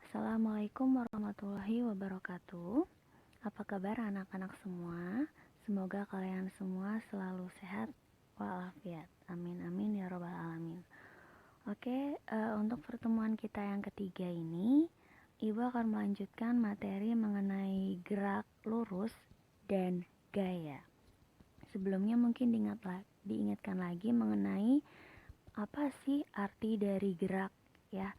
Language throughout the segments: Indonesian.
Assalamualaikum warahmatullahi wabarakatuh. Apa kabar anak-anak semua? Semoga kalian semua selalu sehat walafiat. Amin amin ya robbal alamin. Oke, untuk pertemuan kita yang ketiga ini, Ibu akan melanjutkan materi mengenai gerak lurus dan gaya. Sebelumnya mungkin diingatkan lagi mengenai apa sih arti dari gerak ya.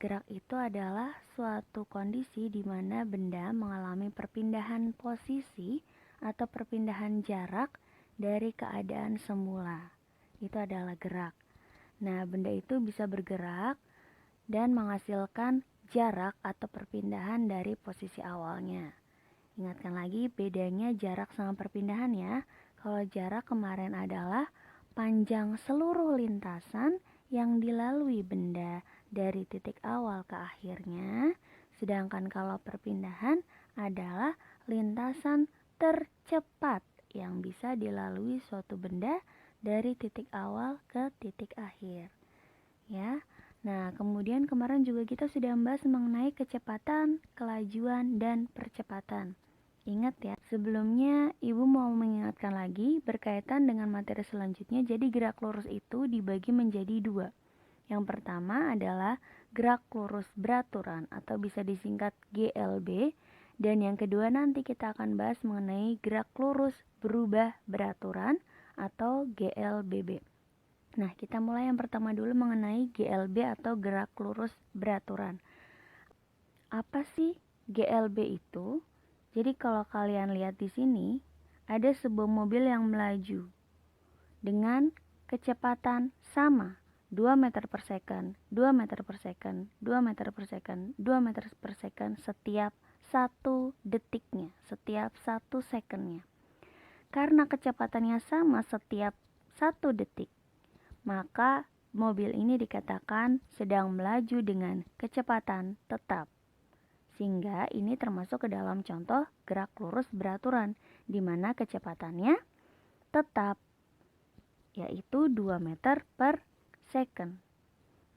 Gerak itu adalah suatu kondisi di mana benda mengalami perpindahan posisi atau perpindahan jarak dari keadaan semula. Itu adalah gerak. Nah, benda itu bisa bergerak dan menghasilkan jarak atau perpindahan dari posisi awalnya. Ingatkan lagi bedanya jarak sama perpindahan ya. Kalau jarak kemarin adalah panjang seluruh lintasan yang dilalui benda dari titik awal ke akhirnya, sedangkan kalau perpindahan adalah lintasan tercepat yang bisa dilalui suatu benda dari titik awal ke titik akhir. Ya. Nah, kemudian kemarin juga kita sudah membahas mengenai kecepatan, kelajuan, dan percepatan. Ingat ya, sebelumnya Ibu mau mengingatkan lagi berkaitan dengan materi selanjutnya. Jadi gerak lurus itu dibagi menjadi dua. Yang pertama adalah gerak lurus beraturan atau bisa disingkat GLB. Dan yang kedua nanti kita akan bahas mengenai gerak lurus berubah beraturan atau GLBB. Nah, kita mulai yang pertama dulu mengenai GLB atau gerak lurus beraturan. Apa sih GLB itu? Jadi kalau kalian lihat di sini, ada sebuah mobil yang melaju dengan kecepatan sama 2 meter per second, 2 meter per second, 2 meter per second, 2 meter per second setiap 1 detiknya, setiap 1 secondnya. Karena kecepatannya sama setiap 1 detik, maka mobil ini dikatakan sedang melaju dengan kecepatan tetap. Sehingga ini termasuk ke dalam contoh gerak lurus beraturan, di mana kecepatannya tetap, yaitu 2 meter per second.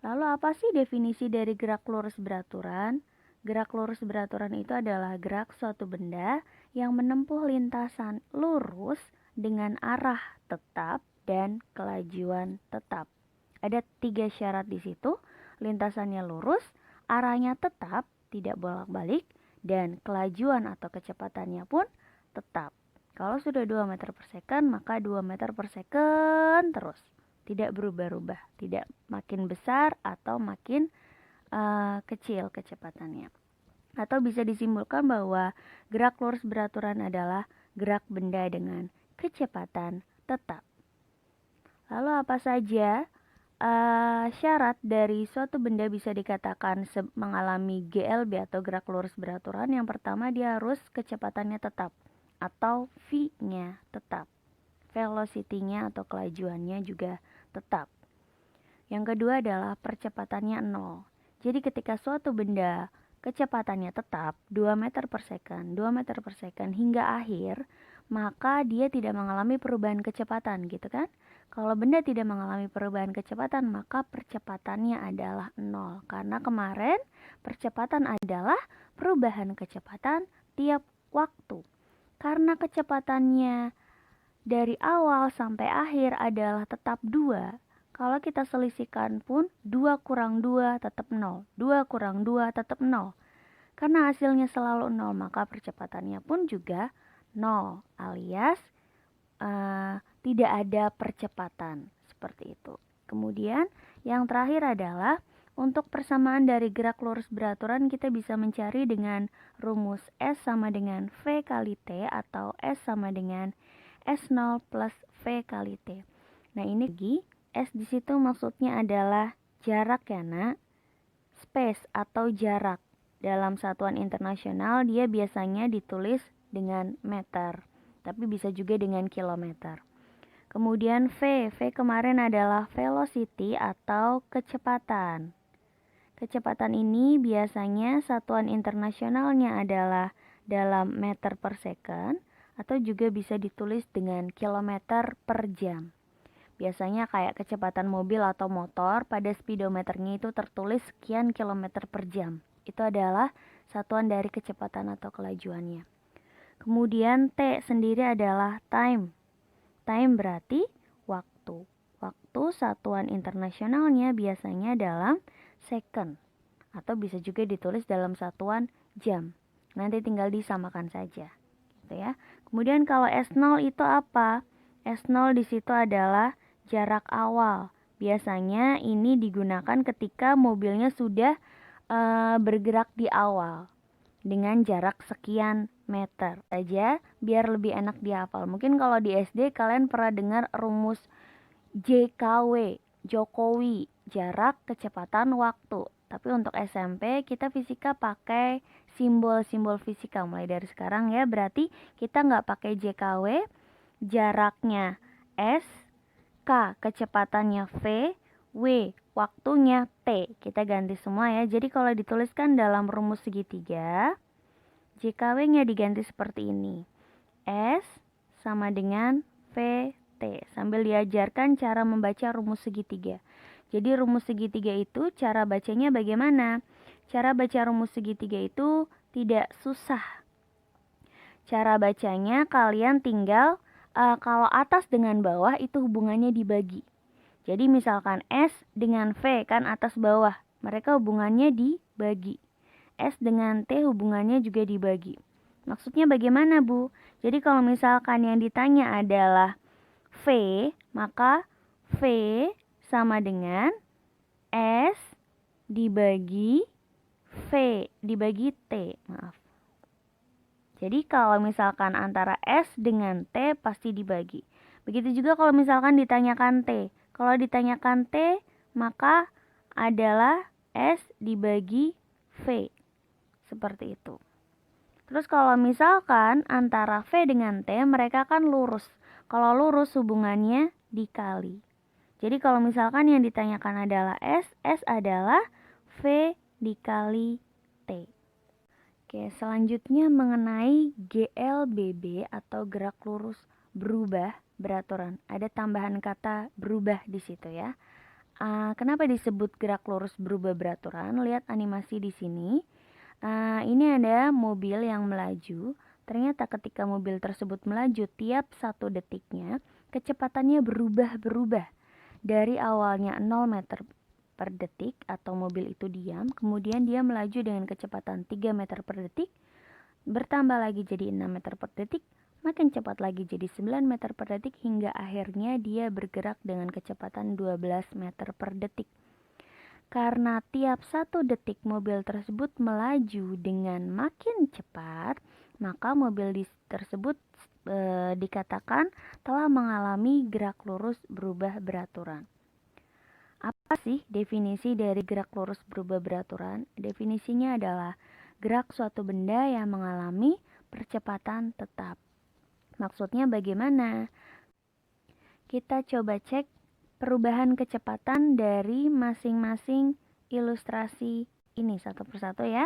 Lalu apa sih definisi dari gerak lurus beraturan? Gerak lurus beraturan itu adalah gerak suatu benda yang menempuh lintasan lurus dengan arah tetap dan kelajuan tetap. Ada 3 syarat di situ, lintasannya lurus, arahnya tetap, tidak bolak-balik, dan kelajuan atau kecepatannya pun tetap. Kalau sudah 2 meter per second, maka 2 meter per second terus. Tidak berubah-ubah, tidak makin besar atau makin kecil kecepatannya. Atau bisa disimpulkan bahwa gerak lurus beraturan adalah gerak benda dengan kecepatan tetap. Lalu apa saja syarat dari suatu benda bisa dikatakan mengalami GLB atau gerak lurus beraturan? Yang pertama, dia harus kecepatannya tetap atau V-nya tetap, velocity-nya atau kelajuannya juga tetap. Yang kedua adalah percepatannya 0. Jadi ketika suatu benda kecepatannya tetap 2 meter per second, 2 meter per second hingga akhir, maka dia tidak mengalami perubahan kecepatan, gitu kan? Kalau benda tidak mengalami perubahan kecepatan, maka percepatannya adalah 0. Karena kemarin percepatan adalah perubahan kecepatan tiap waktu. Karena kecepatannya dari awal sampai akhir adalah tetap 2. Kalau kita selisihkan pun 2 kurang 2 tetap 0. 2 kurang 2 tetap 0. Karena hasilnya selalu 0, maka percepatannya pun juga 0, alias tidak ada percepatan, seperti itu. Kemudian yang terakhir adalah untuk persamaan dari gerak lurus beraturan kita bisa mencari dengan rumus S sama dengan V kali T atau S sama dengan S0 plus V kali T. Nah, ini lagi S di situ maksudnya adalah jarak ya, Nak. Space atau jarak. Dalam satuan internasional dia biasanya ditulis dengan meter, tapi bisa juga dengan kilometer. Kemudian V kemarin adalah velocity atau kecepatan. Kecepatan ini biasanya satuan internasionalnya adalah dalam meter per second atau juga bisa ditulis dengan kilometer per jam. Biasanya kayak kecepatan mobil atau motor pada speedometernya itu tertulis sekian kilometer per jam. Itu adalah satuan dari kecepatan atau kelajuannya. Kemudian T sendiri adalah time. Time berarti waktu. Waktu satuan internasionalnya biasanya dalam second. Atau bisa juga ditulis dalam satuan jam. Nanti tinggal disamakan saja. Gitu ya. Kemudian kalau S0 itu apa? S0 di situ adalah jarak awal. Biasanya ini digunakan ketika mobilnya sudah bergerak di awal dengan jarak sekian meter saja biar lebih enak dihafal. Mungkin kalau di SD kalian pernah dengar rumus JKW, Jokowi, jarak, kecepatan, waktu. Tapi untuk SMP kita fisika pakai simbol-simbol fisika mulai dari sekarang ya. Berarti kita nggak pakai JKW, jaraknya S, K kecepatannya V, W waktunya T. Kita ganti semua ya. Jadi kalau dituliskan dalam rumus segitiga, JKW-nya diganti seperti ini. S sama dengan VT. Sambil diajarkan cara membaca rumus segitiga. Jadi rumus segitiga itu cara bacanya bagaimana? Cara baca rumus segitiga itu tidak susah. Cara bacanya kalian tinggal kalau atas dengan bawah itu hubungannya dibagi. Jadi misalkan S dengan V kan atas bawah. Mereka hubungannya dibagi. S dengan T hubungannya juga dibagi. Maksudnya bagaimana, Bu? Jadi kalau misalkan yang ditanya adalah V, maka V sama dengan S dibagi V dibagi T. Maaf. Jadi kalau misalkan antara S dengan T pasti dibagi. Begitu juga kalau misalkan ditanyakan T. Kalau ditanyakan T, maka adalah S dibagi V. Seperti itu. Terus kalau misalkan antara V dengan T, mereka kan lurus. Kalau lurus hubungannya dikali. Jadi kalau misalkan yang ditanyakan adalah S adalah V dikali T. Oke, selanjutnya mengenai GLBB atau gerak lurus berubah beraturan. Ada tambahan kata berubah di situ ya. Kenapa disebut gerak lurus berubah beraturan? Lihat animasi di sini. Ini ada mobil yang melaju. Ternyata ketika mobil tersebut melaju tiap 1 detiknya, kecepatannya berubah-berubah. Dari awalnya 0 meter per detik atau mobil itu diam, kemudian dia melaju dengan kecepatan 3 meter per detik, bertambah lagi jadi 6 meter per detik, makin cepat lagi jadi 9 meter per detik, hingga akhirnya dia bergerak dengan kecepatan 12 meter per detik. Karena tiap 1 detik mobil tersebut melaju dengan makin cepat, maka mobil tersebut dikatakan telah mengalami gerak lurus berubah beraturan. Apa sih definisi dari gerak lurus berubah beraturan? Definisinya adalah gerak suatu benda yang mengalami percepatan tetap. Maksudnya bagaimana? Kita coba cek perubahan kecepatan dari masing-masing ilustrasi ini satu persatu ya.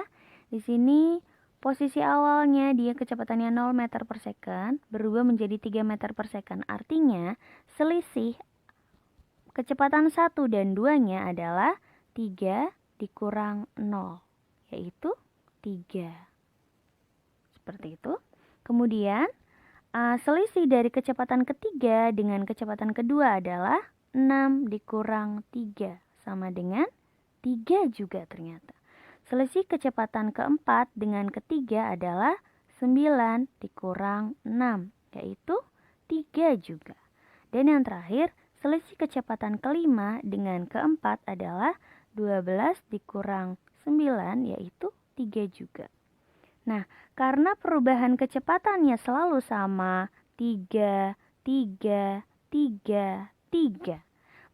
Di sini posisi awalnya dia kecepatannya 0 meter per second berubah menjadi 3 meter per second. Artinya selisih kecepatan 1 dan 2-nya adalah 3 dikurang 0, yaitu 3. Seperti itu. Kemudian selisih dari kecepatan ketiga dengan kecepatan kedua adalah 6 dikurang 3 sama dengan 3 juga ternyata. Selisih kecepatan keempat dengan ketiga adalah 9 dikurang 6, yaitu 3 juga. Dan yang terakhir, selisih kecepatan kelima dengan keempat adalah 12 dikurang 9, yaitu 3 juga. Nah, karena perubahan kecepatannya selalu sama 3, 3, 3, 3,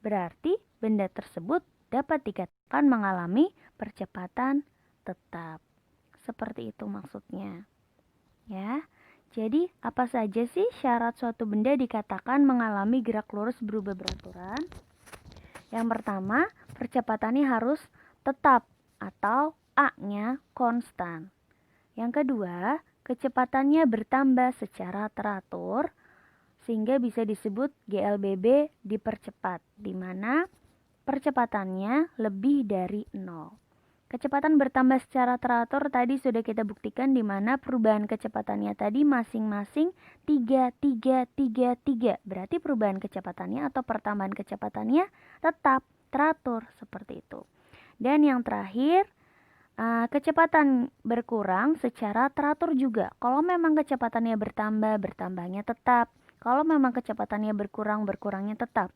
berarti benda tersebut dapat dikatakan mengalami percepatan tetap. Seperti itu maksudnya. Ya. Jadi, apa saja sih syarat suatu benda dikatakan mengalami gerak lurus berubah beraturan? Yang pertama, percepatannya harus tetap atau A-nya konstan. Yang kedua, kecepatannya bertambah secara teratur sehingga bisa disebut GLBB dipercepat, di mana percepatannya lebih dari 0. Kecepatan bertambah secara teratur tadi sudah kita buktikan di mana perubahan kecepatannya tadi masing-masing 3, 3, 3, 3. Berarti perubahan kecepatannya atau pertambahan kecepatannya tetap teratur seperti itu. Dan yang terakhir, kecepatan berkurang secara teratur juga. Kalau memang kecepatannya bertambah, bertambahnya tetap. Kalau memang kecepatannya berkurang, berkurangnya tetap.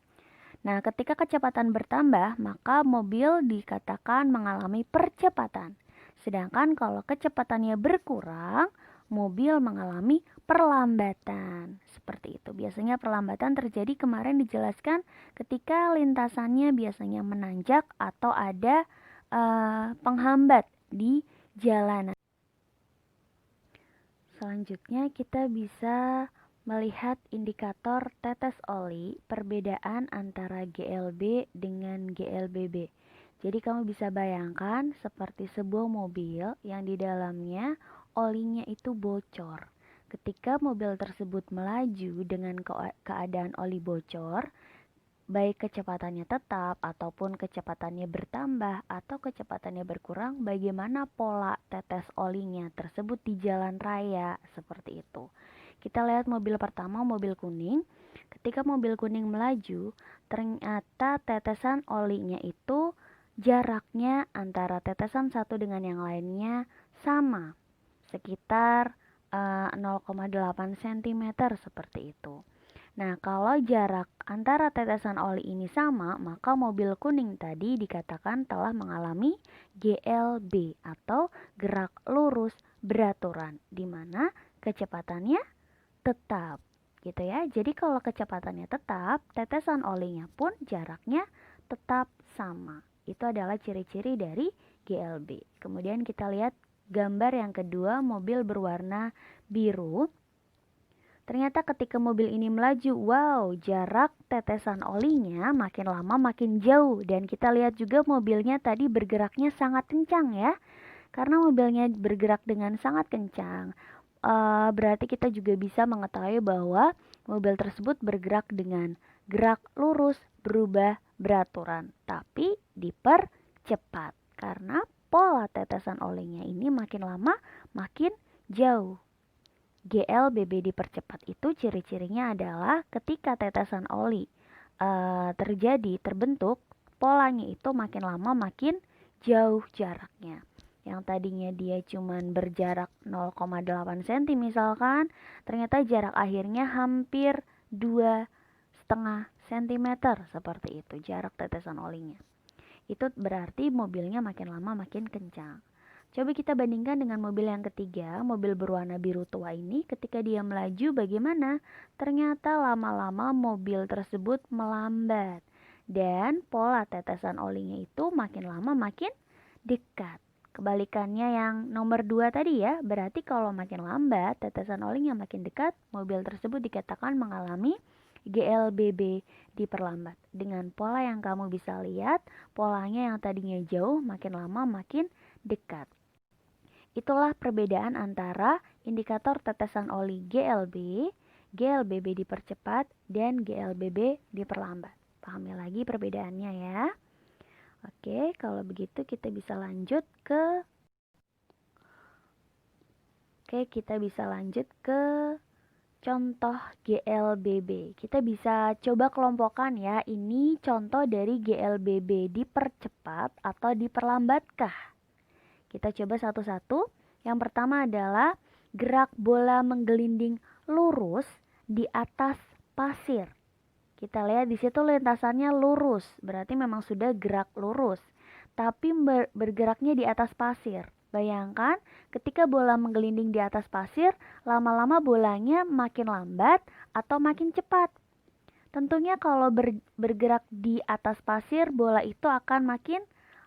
Nah, ketika kecepatan bertambah, maka mobil dikatakan mengalami percepatan. Sedangkan kalau kecepatannya berkurang, mobil mengalami perlambatan. Seperti itu. Biasanya perlambatan terjadi kemarin dijelaskan ketika lintasannya biasanya menanjak atau ada penghambat di jalanan. Selanjutnya kita bisa melihat indikator tetes oli, perbedaan antara GLB dengan GLBB. Jadi kamu bisa bayangkan seperti sebuah mobil yang di dalamnya olinya itu bocor. Ketika mobil tersebut melaju dengan keadaan oli bocor, baik kecepatannya tetap ataupun kecepatannya bertambah atau kecepatannya berkurang, bagaimana pola tetes olinya tersebut di jalan raya seperti itu. Kita lihat mobil pertama, mobil kuning. Ketika mobil kuning melaju, ternyata tetesan olinya itu jaraknya antara tetesan satu dengan yang lainnya sama, sekitar 0,8 cm seperti itu. Nah, kalau jarak antara tetesan oli ini sama, maka mobil kuning tadi dikatakan telah mengalami GLB atau gerak lurus beraturan, di mana kecepatannya tetap, gitu ya. Jadi kalau kecepatannya tetap, tetesan olinya pun jaraknya tetap sama. Itu adalah ciri-ciri dari GLB. Kemudian kita lihat gambar yang kedua, mobil berwarna biru. Ternyata ketika mobil ini melaju, wow, jarak tetesan olinya makin lama makin jauh. Dan kita lihat juga mobilnya tadi bergeraknya sangat kencang ya. Karena mobilnya bergerak dengan sangat kencang, berarti kita juga bisa mengetahui bahwa mobil tersebut bergerak dengan gerak lurus berubah beraturan. Tapi dipercepat karena pola tetesan olinya ini makin lama makin jauh. GLBB dipercepat itu ciri-cirinya adalah ketika tetesan oli terbentuk, polanya itu makin lama makin jauh jaraknya. Yang tadinya dia cuman berjarak 0,8 cm misalkan, ternyata jarak akhirnya hampir 2,5 cm seperti itu jarak tetesan olinya. Itu berarti mobilnya makin lama makin kencang. Coba kita bandingkan dengan mobil yang ketiga, mobil berwarna biru tua ini. Ketika dia melaju bagaimana? Ternyata lama-lama mobil tersebut melambat. Dan pola tetesan olinya itu makin lama makin dekat. Kebalikannya yang nomor 2 tadi ya, berarti kalau makin lambat, tetesan olinya makin dekat, mobil tersebut dikatakan mengalami GLBB diperlambat. Dengan pola yang kamu bisa lihat, polanya yang tadinya jauh, makin lama makin dekat. Itulah perbedaan antara indikator tetesan oli GLB, GLBB dipercepat, dan GLBB diperlambat. Pahami lagi perbedaannya ya. Oke, kalau begitu kita bisa lanjut ke contoh GLBB. Kita bisa coba kelompokkan ya. Ini contoh dari GLBB dipercepat atau diperlambatkah? Kita coba satu-satu. Yang pertama adalah gerak bola menggelinding lurus di atas pasir. Kita lihat di situ lintasannya lurus, berarti memang sudah gerak lurus. Tapi bergeraknya di atas pasir. Bayangkan ketika bola menggelinding di atas pasir, lama-lama bolanya makin lambat atau makin cepat. Tentunya kalau bergerak di atas pasir, bola itu akan makin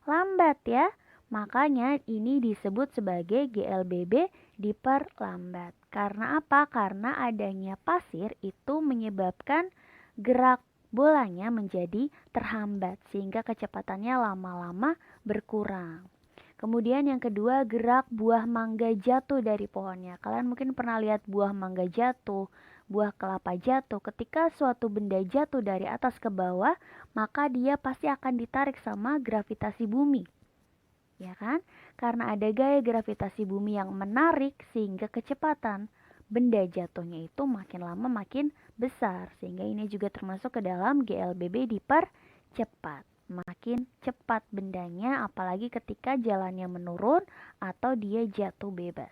lambat ya. Makanya ini disebut sebagai GLBB diperlambat. Karena apa? Karena adanya pasir itu menyebabkan gerak bolanya menjadi terhambat sehingga kecepatannya lama-lama berkurang. Kemudian yang kedua, gerak buah mangga jatuh dari pohonnya. Kalian mungkin pernah lihat buah mangga jatuh, buah kelapa jatuh. Ketika suatu benda jatuh dari atas ke bawah, maka dia pasti akan ditarik sama gravitasi bumi. ya kan? Karena ada gaya gravitasi bumi yang menarik sehingga kecepatan benda jatuhnya itu makin lama makin besar, sehingga ini juga termasuk ke dalam GLBB dipercepat. Makin cepat bendanya apalagi ketika jalannya menurun atau dia jatuh bebas.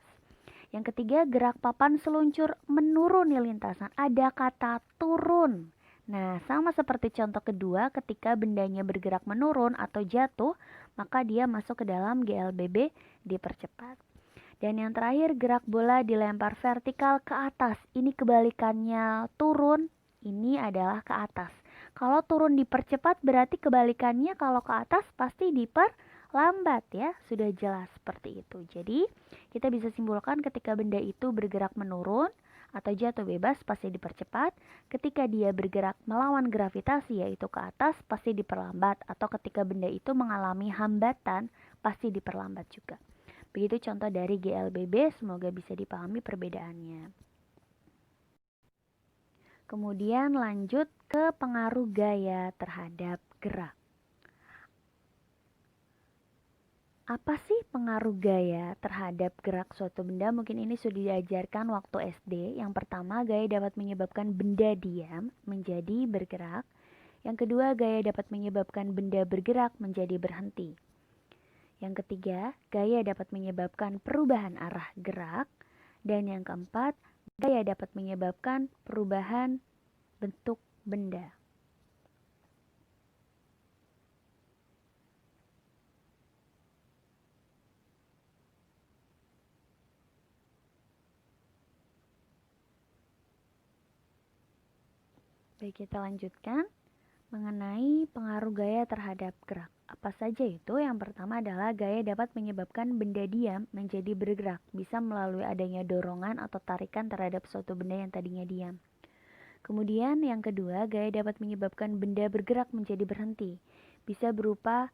Yang ketiga, gerak papan seluncur menuruni lintasan. Ada kata turun. Nah, sama seperti contoh kedua, ketika bendanya bergerak menurun atau jatuh, maka dia masuk ke dalam GLBB dipercepat. Dan yang terakhir, gerak bola dilempar vertikal ke atas. Ini kebalikannya turun, ini adalah ke atas. Kalau turun dipercepat berarti kebalikannya kalau ke atas pasti diperlambat ya. Sudah jelas seperti itu. Jadi kita bisa simpulkan ketika benda itu bergerak menurun atau jatuh bebas pasti dipercepat. Ketika dia bergerak melawan gravitasi yaitu ke atas pasti diperlambat. Atau ketika benda itu mengalami hambatan pasti diperlambat juga. Begitu contoh dari GLBB, semoga bisa dipahami perbedaannya. Kemudian lanjut ke pengaruh gaya terhadap gerak. Apa sih pengaruh gaya terhadap gerak suatu benda? Mungkin ini sudah diajarkan waktu SD. Yang pertama, gaya dapat menyebabkan benda diam menjadi bergerak. Yang kedua, gaya dapat menyebabkan benda bergerak menjadi berhenti. Yang ketiga, gaya dapat menyebabkan perubahan arah gerak. Dan yang keempat, gaya dapat menyebabkan perubahan bentuk benda. Baik, kita lanjutkan mengenai pengaruh gaya terhadap gerak. Apa saja itu? Yang pertama adalah gaya dapat menyebabkan benda diam menjadi bergerak, bisa melalui adanya dorongan atau tarikan terhadap suatu benda yang tadinya diam. Kemudian yang kedua, gaya dapat menyebabkan benda bergerak menjadi berhenti. Bisa berupa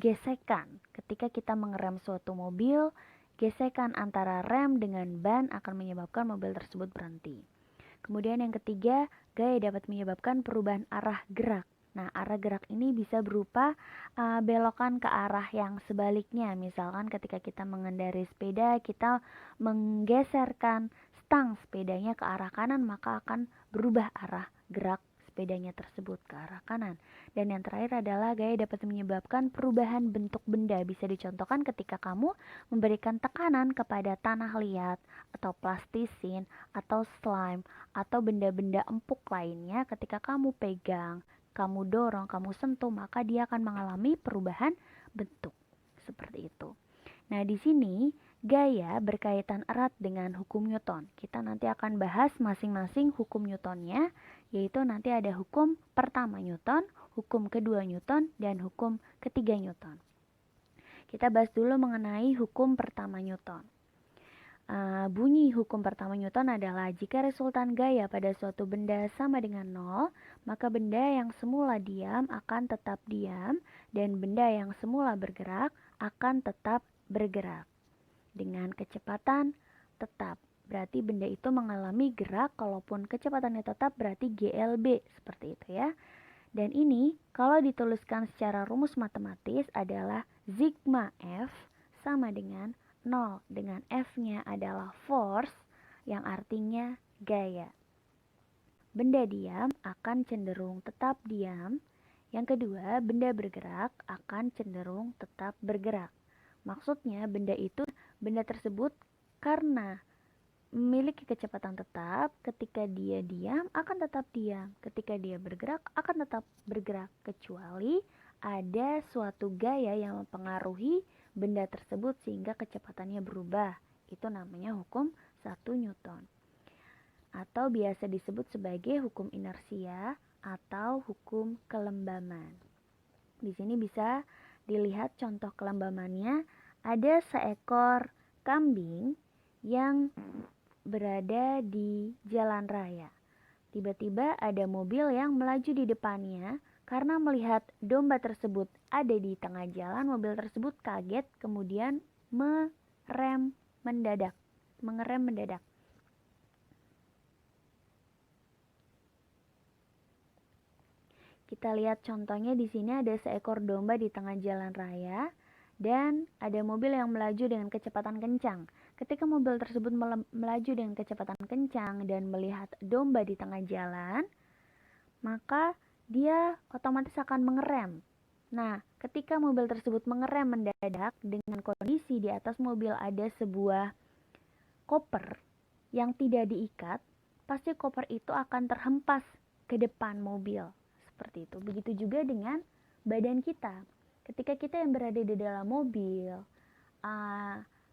gesekan. Ketika kita mengerem suatu mobil, gesekan antara rem dengan ban akan menyebabkan mobil tersebut berhenti. Kemudian yang ketiga, gaya dapat menyebabkan perubahan arah gerak. Nah, arah gerak ini bisa berupa belokan ke arah yang sebaliknya. Misalkan ketika kita mengendarai sepeda, kita menggeserkan stang sepedanya ke arah kanan, maka akan berubah arah gerak sepedanya tersebut ke arah kanan. Dan yang terakhir adalah gaya dapat menyebabkan perubahan bentuk benda. Bisa dicontohkan ketika kamu memberikan tekanan kepada tanah liat atau plastisin atau slime atau benda-benda empuk lainnya, ketika kamu pegang, kamu dorong, kamu sentuh, maka dia akan mengalami perubahan bentuk. Seperti itu. Nah, di sini gaya berkaitan erat dengan hukum Newton. Kita nanti akan bahas masing-masing hukum Newtonnya, yaitu nanti ada hukum pertama Newton, hukum kedua Newton, dan hukum ketiga Newton. Kita bahas dulu mengenai hukum pertama Newton. Bunyi hukum pertama Newton adalah jika resultan gaya pada suatu benda sama dengan 0, maka benda yang semula diam akan tetap diam dan benda yang semula bergerak akan tetap bergerak dengan kecepatan tetap. Berarti benda itu mengalami gerak, kalaupun kecepatannya tetap berarti GLB, seperti itu ya. Dan ini kalau dituliskan secara rumus matematis adalah sigma F sama dengan 0, dengan F-nya adalah force yang artinya gaya. Benda diam akan cenderung tetap diam. Yang kedua, benda bergerak akan cenderung tetap bergerak. Maksudnya benda tersebut karena memiliki kecepatan tetap, ketika dia diam akan tetap diam, ketika dia bergerak akan tetap bergerak, kecuali ada suatu gaya yang mempengaruhi benda tersebut sehingga kecepatannya berubah. Itu namanya hukum 1 Newton. Atau biasa disebut sebagai hukum inersia atau hukum kelembaman. Di sini bisa dilihat contoh kelembamannya. Ada seekor kambing yang berada di jalan raya. Tiba-tiba ada mobil yang melaju di depannya. Karena melihat domba tersebut ada di tengah jalan, mobil tersebut kaget kemudian mengerem mendadak. Kita lihat contohnya di sini ada seekor domba di tengah jalan raya dan ada mobil yang melaju dengan kecepatan kencang. Ketika mobil tersebut melaju dengan kecepatan kencang dan melihat domba di tengah jalan, maka dia otomatis akan mengerem. Nah, ketika mobil tersebut mengerem mendadak dengan kondisi di atas mobil ada sebuah koper yang tidak diikat, pasti koper itu akan terhempas ke depan mobil. Seperti itu. Begitu juga dengan badan kita. Ketika kita yang berada di dalam mobil,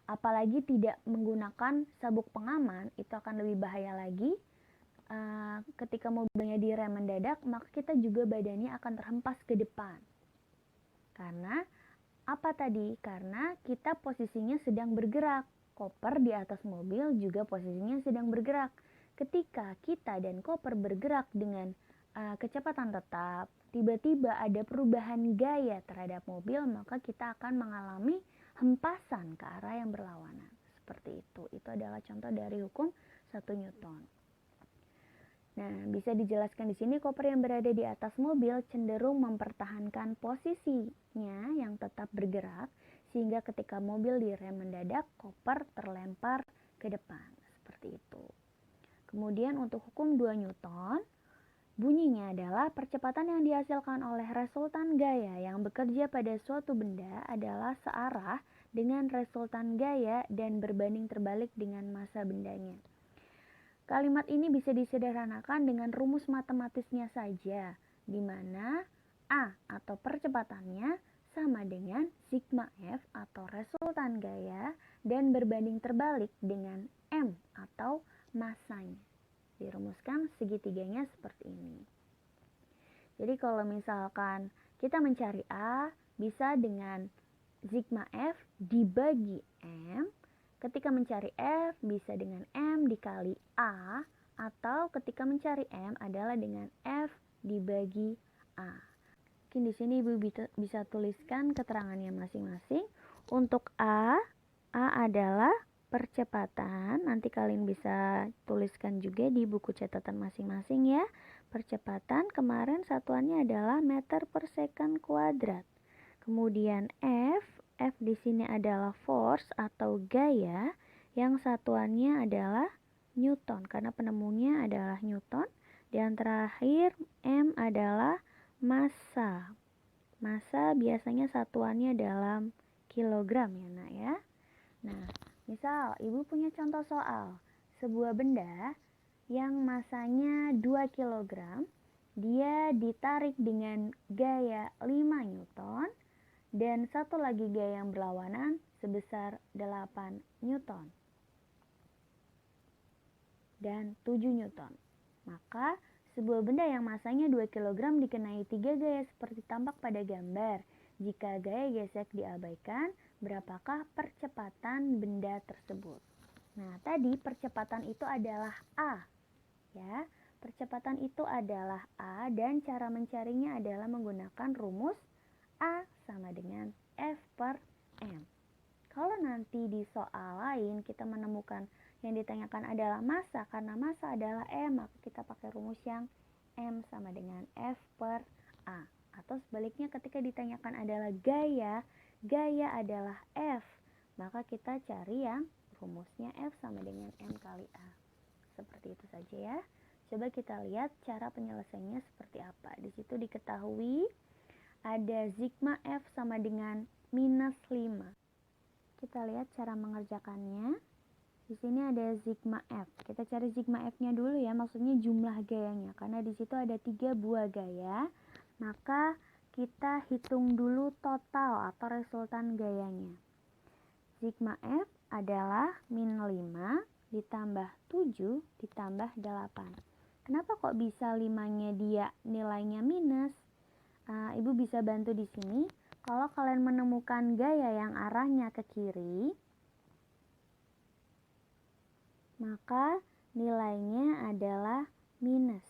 apalagi tidak menggunakan sabuk pengaman, itu akan lebih bahaya lagi. Ketika mobilnya direm mendadak, maka kita juga badannya akan terhempas ke depan. Karena apa tadi? Karena kita posisinya sedang bergerak. Koper di atas mobil juga posisinya sedang bergerak. Ketika kita dan koper bergerak dengan kecepatan tetap, tiba-tiba ada perubahan gaya terhadap mobil, maka kita akan mengalami hempasan ke arah yang berlawanan. Seperti itu. Itu adalah contoh dari hukum 1 Newton. Nah, bisa dijelaskan di sini koper yang berada di atas mobil cenderung mempertahankan posisinya yang tetap bergerak, sehingga ketika mobil direm mendadak, koper terlempar ke depan. Seperti itu. Kemudian untuk hukum 2 Newton, bunyinya adalah percepatan yang dihasilkan oleh resultan gaya yang bekerja pada suatu benda adalah searah dengan resultan gaya dan berbanding terbalik dengan massa bendanya. Kalimat ini bisa disederhanakan dengan rumus matematisnya saja, di mana A atau percepatannya sama dengan sigma F atau resultan gaya dan berbanding terbalik dengan M atau massanya. Dirumuskan segitiganya seperti ini. Jadi kalau misalkan kita mencari A, bisa dengan sigma F dibagi M. Ketika mencari F, bisa dengan M dikali A. Atau ketika mencari M adalah dengan F dibagi A. Mungkin di sini Ibu bisa tuliskan keterangannya masing-masing. Untuk A adalah percepatan. Nanti kalian bisa tuliskan juga di buku catatan masing-masing ya. Percepatan kemarin satuannya adalah meter per second kuadrat. Kemudian F di sini adalah force atau gaya, yang satuannya adalah Newton karena penemunya adalah Newton. Dan terakhir M adalah massa. Massa biasanya satuannya dalam kilogram ya nak ya. Nah, misal Ibu punya contoh soal sebuah benda yang masanya 2 kg, dia ditarik dengan gaya 5 Newton, dan satu lagi gaya yang berlawanan sebesar 8 Newton dan 7 Newton. Maka sebuah benda yang masanya 2 kg dikenai 3 gaya seperti tampak pada gambar. Jika gaya gesek diabaikan, berapakah percepatan benda tersebut? Nah, tadi percepatan itu adalah A. Ya, percepatan itu adalah A dan cara mencarinya adalah menggunakan rumus A sama dengan F per M. Kalau nanti di soal lain kita menemukan yang ditanyakan adalah massa, karena massa adalah M, maka kita pakai rumus yang M sama dengan F per A. Atau sebaliknya ketika ditanyakan adalah gaya, gaya adalah F, maka kita cari yang rumusnya F sama dengan M kali A. Seperti itu saja ya. Coba kita lihat cara penyelesaiannya seperti apa. Di situ diketahui ada sigma F sama dengan minus 5. Kita lihat cara mengerjakannya. Di sini ada sigma F. Kita cari sigma F-nya dulu ya, maksudnya jumlah gayanya. Karena di situ ada 3 buah gaya, maka kita hitung dulu total atau resultan gayanya. Sigma F adalah min 5 ditambah 7 ditambah 8. Kenapa kok bisa 5-nya dia nilainya minus? Ibu bisa bantu di sini. Kalau kalian menemukan gaya yang arahnya ke kiri, maka nilainya adalah minus.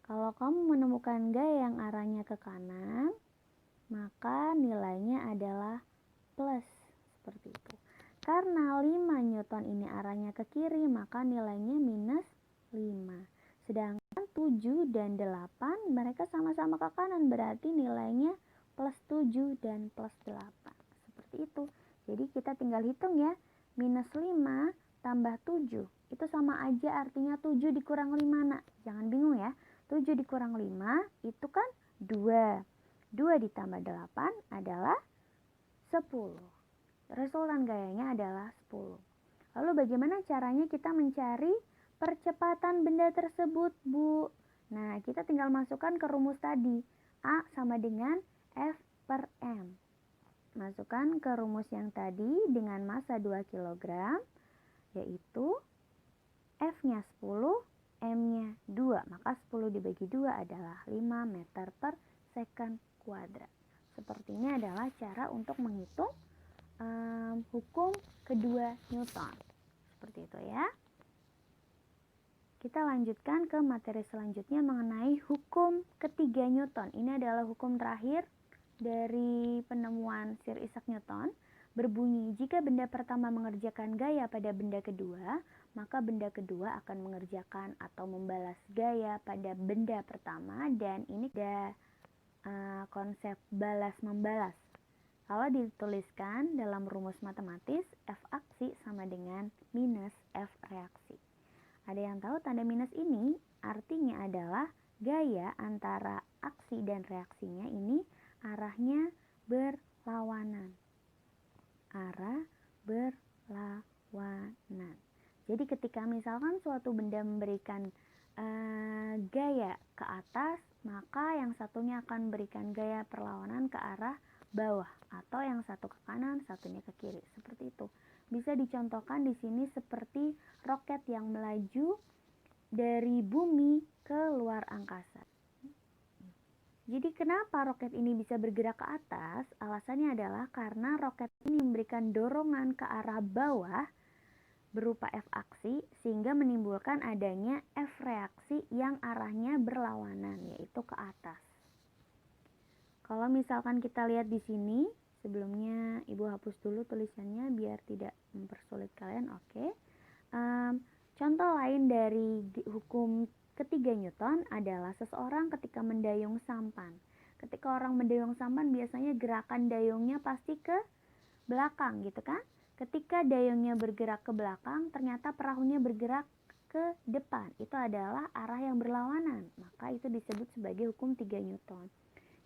Kalau kamu menemukan gaya yang arahnya ke kanan, maka nilainya adalah plus. Seperti itu. Karena 5 Newton ini arahnya ke kiri, maka nilainya minus 5. Sedangkan 7 dan 8 mereka sama-sama ke kanan, berarti nilainya plus 7 dan plus 8. seperti itu. Jadi kita tinggal hitung ya, minus 5 tambah 7 itu sama aja artinya 7 dikurang 5 nak. Jangan bingung ya, 7 dikurang 5 itu kan 2. 2 ditambah 8 adalah 10. Resultan gayanya adalah 10. Lalu bagaimana caranya kita mencari percepatan benda tersebut, Bu? Nah, kita tinggal masukkan ke rumus tadi. A sama dengan F per M. Masukkan ke rumus yang tadi dengan massa 2 kg, yaitu F-nya 10, M-nya 2. Maka 10 dibagi 2 adalah 5 meter per second kuadrat. Seperti ini adalah cara untuk menghitung hukum kedua Newton. Seperti itu ya. Kita lanjutkan ke materi selanjutnya mengenai hukum ketiga Newton. Ini adalah hukum terakhir dari penemuan Sir Isaac Newton. Berbunyi, jika benda pertama mengerjakan gaya pada benda kedua, maka benda kedua akan mengerjakan atau membalas gaya pada benda pertama. Dan ini ada konsep balas-membalas. Kalau dituliskan dalam rumus matematis, F aksi sama dengan minus F reaksi. Ada yang tahu tanda minus ini artinya adalah gaya antara aksi dan reaksinya ini arahnya berlawanan. Arah berlawanan. Jadi ketika misalkan suatu benda memberikan gaya ke atas, maka yang satunya akan memberikan gaya perlawanan ke arah bawah, atau yang satu ke kanan, satunya ke kiri. Seperti itu. Bisa dicontohkan di sini seperti roket yang melaju dari bumi ke luar angkasa. Jadi kenapa roket ini bisa bergerak ke atas? Alasannya adalah karena roket ini memberikan dorongan ke arah bawah berupa F aksi sehingga menimbulkan adanya F reaksi yang arahnya berlawanan, yaitu ke atas. Kalau misalkan kita lihat di sini, sebelumnya Ibu hapus dulu tulisannya biar tidak mempersulit kalian. Oke. Contoh lain dari hukum ketiga Newton adalah seseorang ketika mendayung sampan. Ketika orang mendayung sampan biasanya gerakan dayungnya pasti ke belakang gitu kan. Ketika dayungnya bergerak ke belakang, ternyata perahunya bergerak ke depan. Itu adalah arah yang berlawanan. Maka itu disebut sebagai hukum 3 Newton.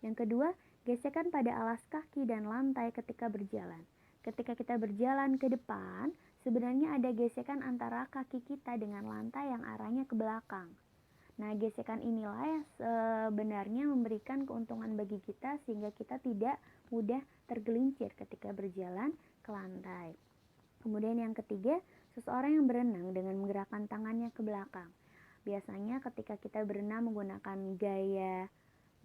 Yang kedua, gesekan pada alas kaki dan lantai ketika berjalan. Ketika kita berjalan ke depan, sebenarnya ada gesekan antara kaki kita dengan lantai yang arahnya ke belakang. Nah, gesekan inilah yang sebenarnya memberikan keuntungan bagi kita sehingga kita tidak mudah tergelincir ketika berjalan ke lantai. Kemudian yang ketiga, seseorang yang berenang dengan menggerakkan tangannya ke belakang. Biasanya ketika kita berenang menggunakan gaya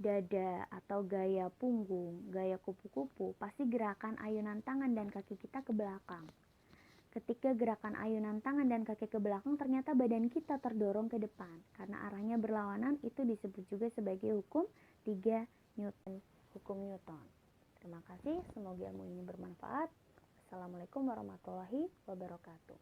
dada atau gaya punggung, gaya kupu-kupu, pasti gerakan ayunan tangan dan kaki kita ke belakang. Ketika gerakan ayunan tangan dan kaki ke belakang, ternyata badan kita terdorong ke depan. Karena arahnya berlawanan, itu disebut juga sebagai hukum 3 Newton, hukum Newton. Terima kasih, semoga ilmu ini bermanfaat. Assalamualaikum warahmatullahi wabarakatuh.